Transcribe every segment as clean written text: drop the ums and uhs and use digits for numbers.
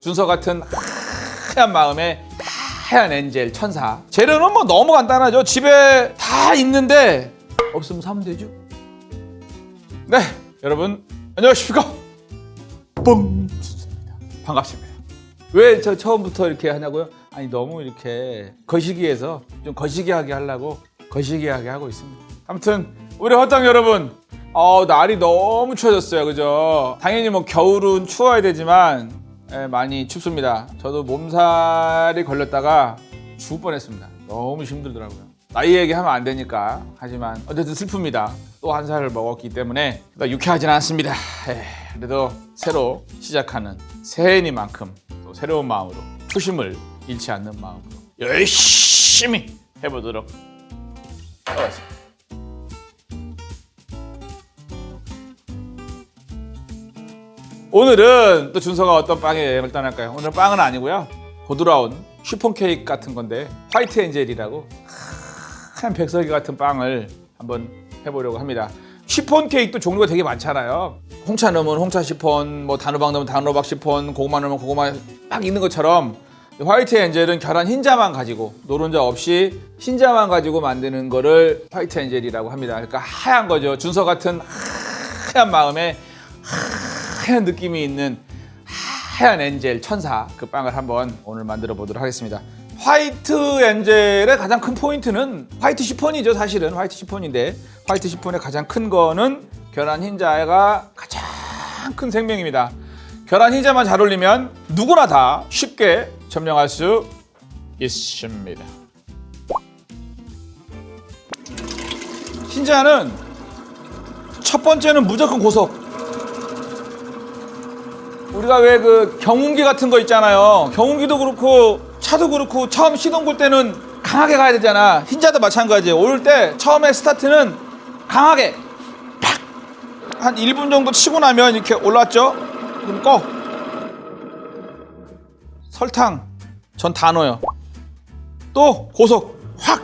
준서 같은 하얀 마음의 하얀 엔젤 천사. 재료는 뭐 너무 간단하죠. 집에 다 있는데 없으면 사면 되죠. 네, 여러분 안녕하십니까? 뻥 준서입니다. 반갑습니다. 왜 저 처음부터 이렇게 하냐고요? 아니 너무 이렇게 거시기해서 좀 거시기하게 하려고 거시기하게 하고 있습니다. 아무튼 우리 허당 여러분, 날이 너무 추워졌어요, 그죠? 당연히 뭐 겨울은 추워야 되지만 많이 춥습니다. 저도 몸살이 걸렸다가 죽을 뻔했습니다. 너무 힘들더라고요. 나이 얘기하면 안 되니까. 하지만 어쨌든 슬픕니다. 또 한 살을 먹었기 때문에 유쾌하진 않습니다. 그래도 새로 시작하는 새해니만큼 또 새로운 마음으로 초심을 잃지 않는 마음으로 열심히 해보도록 하겠습니다. 오늘은 또 준서가 어떤 빵에 여행을 떠날까요? 오늘 빵은 아니고요. 고드라운 슈폰 케이크 같은 건데 화이트 엔젤이라고 하얀 백설기 같은 빵을 한번 해보려고 합니다. 시폰 케이크도 종류가 되게 많잖아요. 홍차 넣으면 홍차 시폰, 뭐 단호박 넣으면 단호박 시폰, 고구마 넣으면 고구마 막 있는 것처럼 화이트 엔젤은 계란 흰자만 가지고 노른자 없이 흰자만 가지고 만드는 거를 화이트 엔젤이라고 합니다. 그러니까 하얀 거죠. 준서 같은 하얀 마음에 하얀 느낌이 있는 하얀 엔젤 천사, 그 빵을 한번 오늘 만들어 보도록 하겠습니다. 화이트 엔젤의 가장 큰 포인트는 화이트 시폰이죠. 사실은 화이트 시폰인데 화이트 시폰의 가장 큰 거는 계란 흰자가 가장 큰 생명입니다. 계란 흰자만 잘 올리면 누구나 다 쉽게 점령할 수 있습니다. 흰자는 첫 번째는 무조건 고속. 우리가 왜 그 경운기 같은 거 있잖아요. 경운기도 그렇고 차도 그렇고 처음 시동 걸 때는 강하게 가야 되잖아. 흰자도 마찬가지예요. 오를 때 처음에 스타트는 강하게 팍! 한 1분 정도 치고 나면 이렇게 올랐죠? 그럼 꺼. 설탕 전 다 넣어요. 또 고속 확!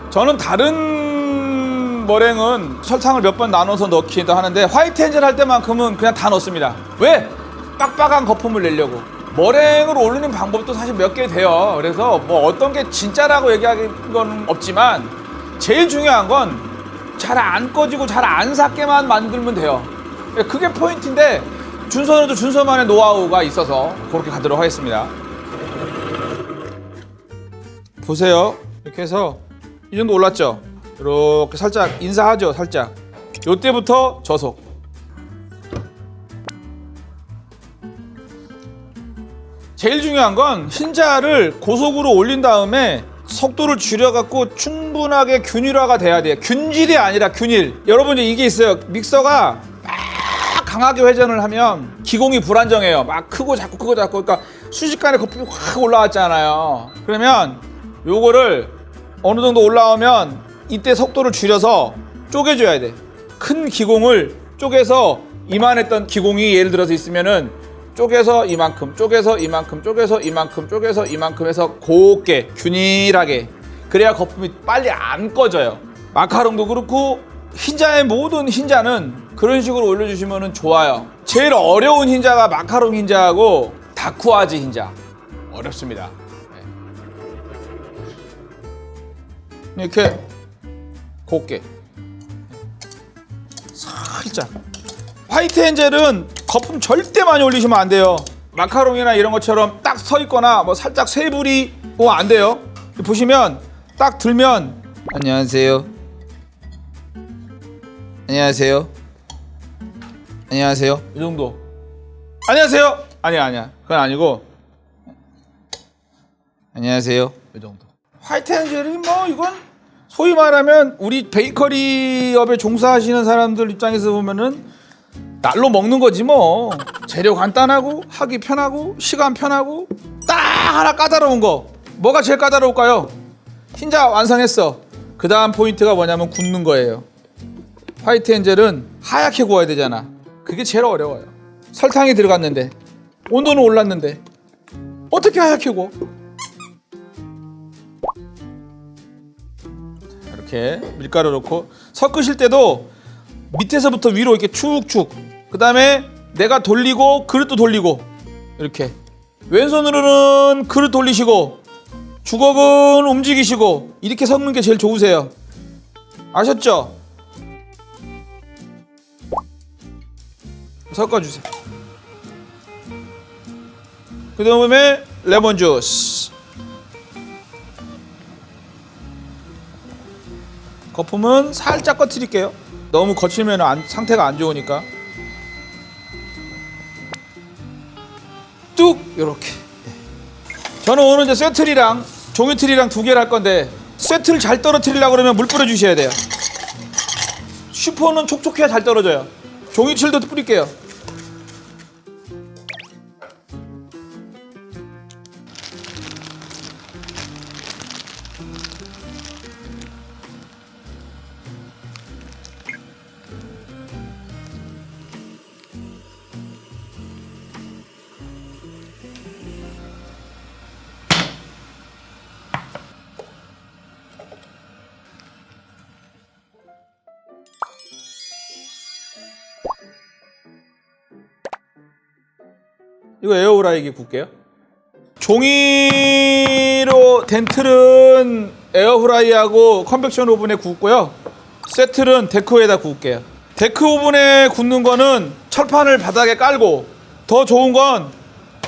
저는 다른 머랭은 설탕을 몇 번 나눠서 넣기도 하는데 화이트 엔젤 할 때만큼은 그냥 다 넣습니다. 왜? 빡빡한 거품을 내려고. 머랭을 올리는 방법도 사실 몇 개 돼요. 그래서 뭐 어떤 게 진짜라고 얘기하는 건 없지만 제일 중요한 건 잘 안 꺼지고 잘 안 삭게만 만들면 돼요. 그게 포인트인데 준서는 준서만의 노하우가 있어서 그렇게 가도록 하겠습니다. 보세요. 이렇게 해서 이 정도 올랐죠? 이렇게 살짝 인사하죠. 살짝. 요때부터 저속. 제일 중요한 건 흰자를 고속으로 올린 다음에 속도를 줄여갖고 충분하게 균일화가 돼야 돼요. 균질이 아니라 균일. 여러분 이게 있어요. 믹서가 막 강하게 회전을 하면 기공이 불안정해요. 막 크고 작고 크고 작고. 그러니까 순식간에 거품이 확 올라왔잖아요. 그러면 요거를 어느 정도 올라오면 이때 속도를 줄여서 쪼개줘야 돼. 큰 기공을 쪼개서 이만했던 기공이 예를 들어서 있으면은 쪼개서 이만큼, 쪼개서 이만큼, 쪼개서 이만큼, 쪼개서 이만큼 해서 곱게, 균일하게. 그래야 거품이 빨리 안 꺼져요. 마카롱도 그렇고 흰자의 모든 흰자는 그런 식으로 올려주시면 좋아요. 제일 어려운 흰자가 마카롱 흰자하고 다쿠아즈 흰자. 어렵습니다. 이렇게 곱게 살짝. 화이트 엔젤은 거품 절대 많이 올리시면 안 돼요. 마카롱이나 이런 것처럼 딱 서 있거나 뭐 살짝 세부리 안 돼요. 보시면 딱 들면 안녕하세요. 안녕하세요. 안녕하세요. 이 정도. 안녕하세요. 아니야. 그건 아니고 안녕하세요. 이 정도. 화이트 엔젤이 뭐 이건 소위 말하면 우리 베이커리업에 종사하시는 사람들 입장에서 보면은 날로 먹는 거지 뭐. 재료 간단하고 하기 편하고 시간 편하고 딱 하나 까다로운 거. 뭐가 제일 까다로울까요? 흰자 완성했어. 그 다음 포인트가 뭐냐면 굽는 거예요. 화이트 엔젤은 하얗게 구워야 되잖아. 그게 제일 어려워요. 설탕이 들어갔는데 온도는 올랐는데 어떻게 하얗게 구워? 이렇게 밀가루 넣고 섞으실 때도 밑에서부터 위로 이렇게 축축. 그 다음에 내가 돌리고 그릇도 돌리고 이렇게 왼손으로는 그릇 돌리시고 주걱은 움직이시고 이렇게 섞는 게 제일 좋으세요. 아셨죠? 섞어주세요. 그 다음에 레몬 주스. 거품은 살짝 꺼뜨릴게요. 너무 거칠면 상태가 안 좋으니까. 뚝 요렇게. 저는 오늘 이제 쇠틀이랑 종이틀이랑 두 개를 할 건데 쇠틀을 잘 떨어뜨리려고 그러면 물 뿌려 주셔야 돼요. 슈퍼는 촉촉해야 잘 떨어져요. 종이틀도 뿌릴게요. 이거 에어프라이기 굽게요. 종이로 된 틀은 에어프라이하고 컨벡션 오븐에 굽고요. 쇠틀은 데크에다 구울게요. 데크 오븐에 굽는 거는 철판을 바닥에 깔고, 더 좋은 건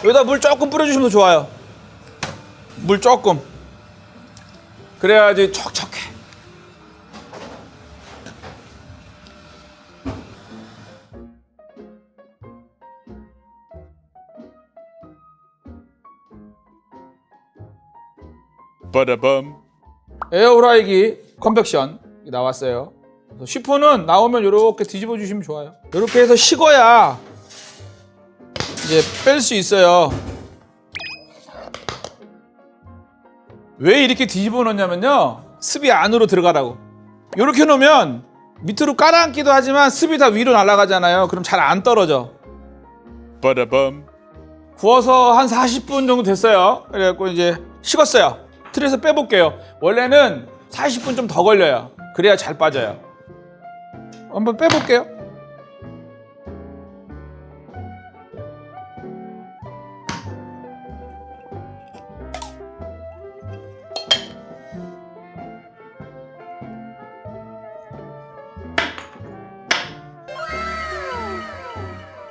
여기다 물 조금 뿌려주시면 더 좋아요. 물 조금. 그래야지 촉촉해. 빠라밤. 에어프라이기 컨벡션 나왔어요. 슈퍼는 나오면 이렇게 뒤집어 주시면 좋아요. 이렇게 해서 식어야 이제 뺄 수 있어요. 왜 이렇게 뒤집어 놓냐면요, 습이 안으로 들어가라고. 이렇게 놓으면 밑으로 깔아앉기도 하지만 습이 다 위로 날아가잖아요. 그럼 잘 안 떨어져. 빠라밤. 구워서 한 40분 정도 됐어요. 그래갖고 이제 식었어요. 틀에서 빼볼게요. 원래는 40분 좀 더 걸려요. 그래야 잘 빠져요. 한번 빼볼게요.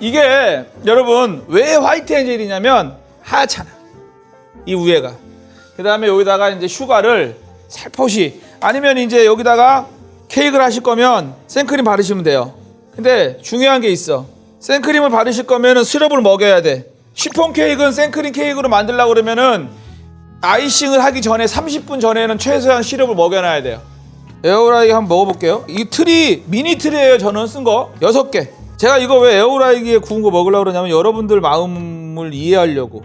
이게 여러분 왜 화이트 엔젤이냐면 하얗잖아, 이 위에가. 그 다음에 여기다가 이제 슈가를 살포시, 아니면 이제 여기다가 케이크를 하실 거면 생크림 바르시면 돼요. 근데 중요한 게 있어. 생크림을 바르실 거면은 시럽을 먹여야 돼. 시폰 케이크는 생크림 케이크로 만들려고 그러면은 아이싱을 하기 전에 30분 전에는 최소한 시럽을 먹여놔야 돼요. 에어프라이기 한번 먹어볼게요. 이 틀이 미니 틀이에요. 저는 쓴 거 6개. 제가 이거 왜 에어프라이기에 구운 거 먹으려고 그러냐면 여러분들 마음을 이해하려고.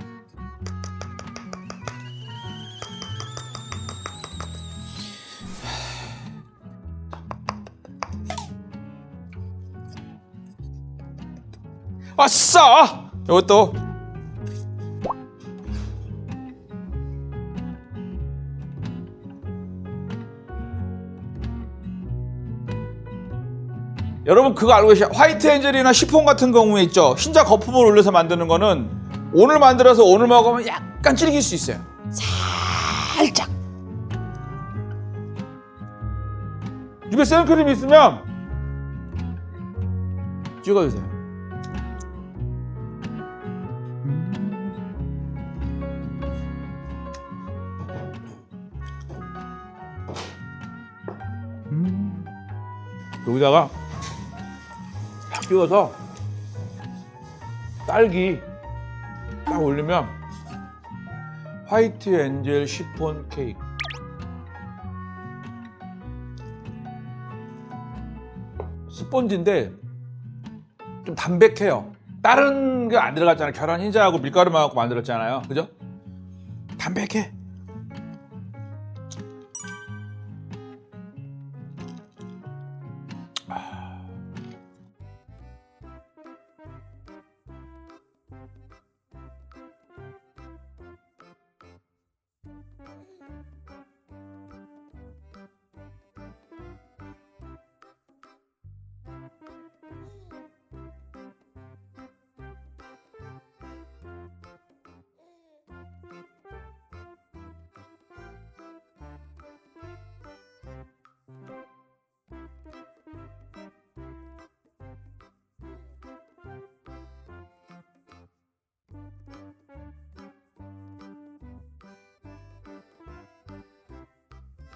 아싸! 이것도 여러분 그거 알고 계세요? 화이트 엔젤이나 시폰 같은 경우에 있죠, 흰자 거품을 올려서 만드는 거는 오늘 만들어서 오늘 먹으면 약간 질길 수 있어요. 살짝. 집에 생크림 있으면 찍어주세요. 여기다가 딱 끼워서 딸기 딱 올리면 화이트 엔젤 시폰 케이크. 스펀지인데 좀 담백해요. 다른 게 안 들어갔잖아요. 계란 흰자하고 밀가루만 갖고 만들었잖아요. 그죠? 담백해.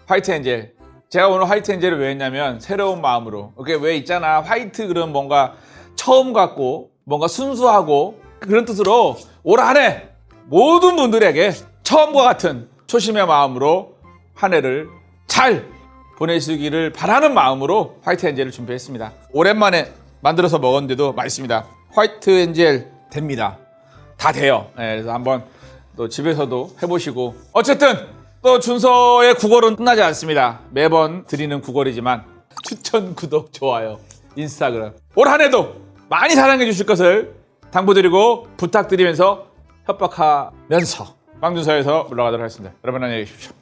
화이트 엔젤. 제가 오늘 화이트 엔젤을 왜 했냐면 새로운 마음으로. 이게 왜 있잖아. 화이트 그런 뭔가 처음 같고 뭔가 순수하고 그런 뜻으로 올 한 해 모든 분들에게 처음과 같은 초심의 마음으로 한 해를 잘 보내시기를 바라는 마음으로 화이트 엔젤을 준비했습니다. 오랜만에 만들어서 먹었는데도 맛있습니다. 화이트 엔젤 됩니다. 다 돼요. 네, 그래서 한번 또 집에서도 해보시고 어쨌든 또 준서의 구걸은 끝나지 않습니다. 매번 드리는 구걸이지만 추천, 구독, 좋아요, 인스타그램 올 한 해도 많이 사랑해 주실 것을 당부드리고 부탁드리면서 협박하면서 빵준서에서 물러가도록 하겠습니다. 여러분 안녕히 계십시오.